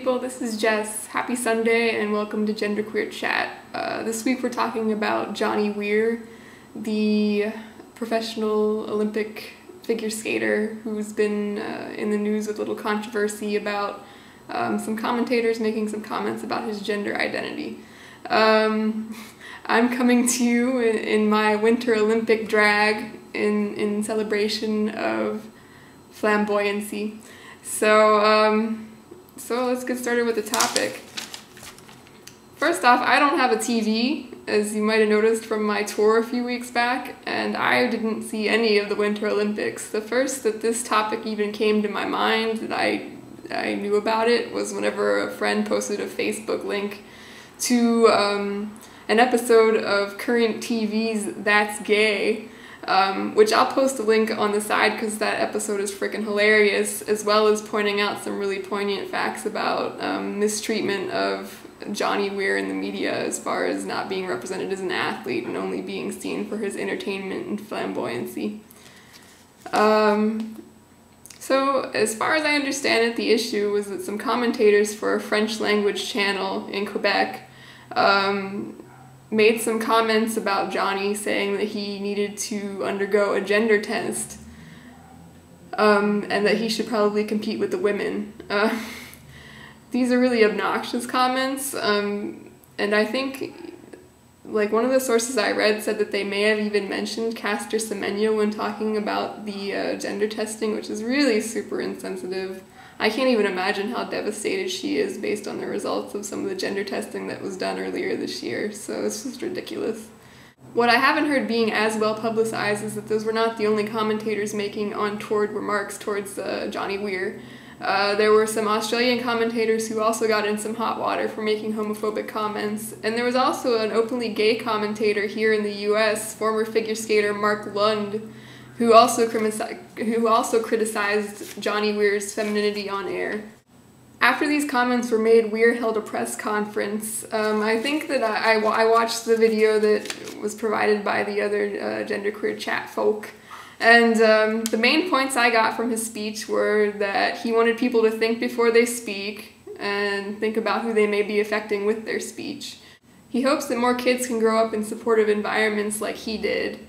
people, this is Jess. Happy Sunday and welcome to GenderqueerChat. This week we're talking about Johnny Weir, the professional Olympic figure skater who's been in the news with a little controversy about some commentators making some comments about his gender identity. I'm coming to you in my Winter Olympic drag in celebration of flamboyancy. So let's get started with the topic. First off, I don't have a TV, as you might have noticed from my tour a few weeks back, and I didn't see any of the Winter Olympics. The first that this topic even came to my mind, that I knew about it, was whenever a friend posted a Facebook link to an episode of Current TV's That's Gay, which I'll post a link on the side because that episode is freaking hilarious, as well as pointing out some really poignant facts about mistreatment of Johnny Weir in the media as far as not being represented as an athlete and only being seen for his entertainment and flamboyancy. So as far as I understand it, the issue was that some commentators for a French language channel in Quebec made some comments about Johnny, saying that he needed to undergo a gender test and that he should probably compete with the women. These are really obnoxious comments, and I think, like, one of the sources I read said that they may have even mentioned Caster Semenya when talking about the gender testing, which is really super insensitive. I can't even imagine how devastated she is based on the results of some of the gender testing that was done earlier this year, so it's just ridiculous. What I haven't heard being as well publicized is that those were not the only commentators making untoward remarks towards Johnny Weir. There were some Australian commentators who also got in some hot water for making homophobic comments, and there was also an openly gay commentator here in the US, former figure skater Mark Lund, who also criticized Johnny Weir's femininity on air. After these comments were made, Weir held a press conference. I think that I watched the video that was provided by the other GenderqueerChat folk, and the main points I got from his speech were that he wanted people to think before they speak and think about who they may be affecting with their speech. He hopes that more kids can grow up in supportive environments like he did.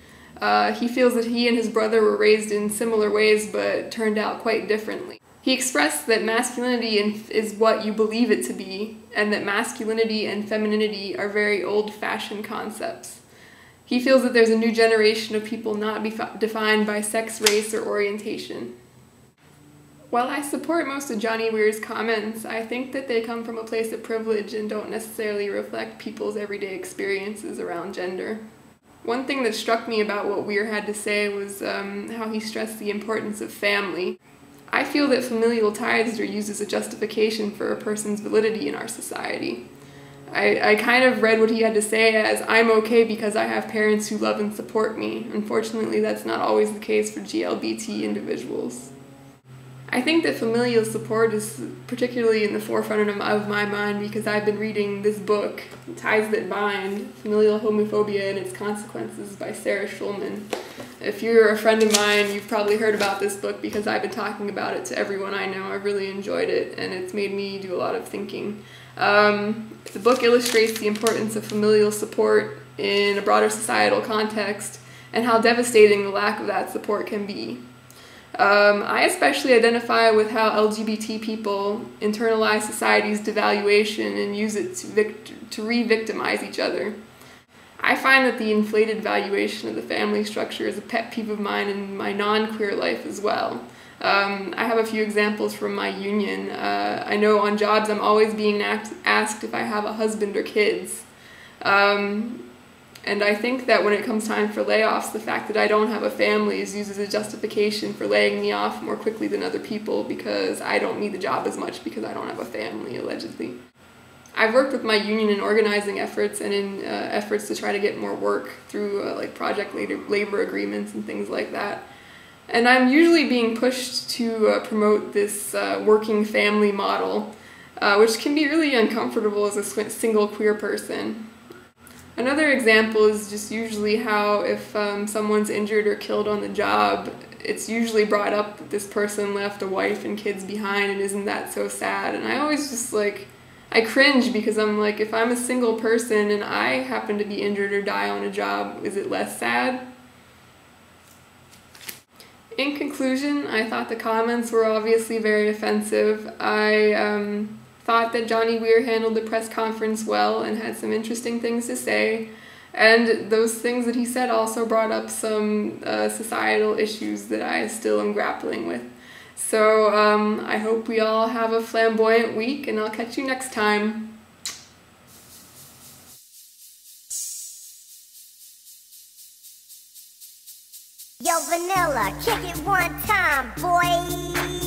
He feels that he and his brother were raised in similar ways but turned out quite differently. He expressed that masculinity is what you believe it to be, and that masculinity and femininity are very old-fashioned concepts. He feels that there's a new generation of people not defined by sex, race, or orientation. While I support most of Johnny Weir's comments, I think that they come from a place of privilege and don't necessarily reflect people's everyday experiences around gender. One thing that struck me about what Weir had to say was how he stressed the importance of family. I feel that familial ties are used as a justification for a person's validity in our society. I kind of read what he had to say as, I'm okay because I have parents who love and support me. Unfortunately, that's not always the case for GLBT individuals. I think that familial support is particularly in the forefront of my mind because I've been reading this book, Ties That Bind, Familial Homophobia and Its Consequences by Sarah Schulman. If you're a friend of mine, you've probably heard about this book because I've been talking about it to everyone I know. I've really enjoyed it, and it's made me do a lot of thinking. The book illustrates the importance of familial support in a broader societal context and how devastating the lack of that support can be. I especially identify with how LGBT people internalize society's devaluation and use it to re-victimize each other. I find that the inflated valuation of the family structure is a pet peeve of mine in my non-queer life as well. I have a few examples from my union. I know on jobs I'm always being asked if I have a husband or kids. And I think that when it comes time for layoffs, the fact that I don't have a family is used as a justification for laying me off more quickly than other people because I don't need the job as much because I don't have a family, allegedly. I've worked with my union in organizing efforts and in efforts to try to get more work through like project labor agreements and things like that. And I'm usually being pushed to promote this working family model, which can be really uncomfortable as a single queer person. Another example is just usually how if someone's injured or killed on the job, it's usually brought up that this person left a wife and kids behind, and isn't that so sad? And I always just like, I cringe because I'm like, if I'm a single person and I happen to be injured or die on a job, is it less sad? In conclusion, I thought the comments were obviously very offensive. I thought that Johnny Weir handled the press conference well and had some interesting things to say. And those things that he said also brought up some societal issues that I still am grappling with. So I hope we all have a flamboyant week, and I'll catch you next time. Yo, Vanilla, kick it one time, boy.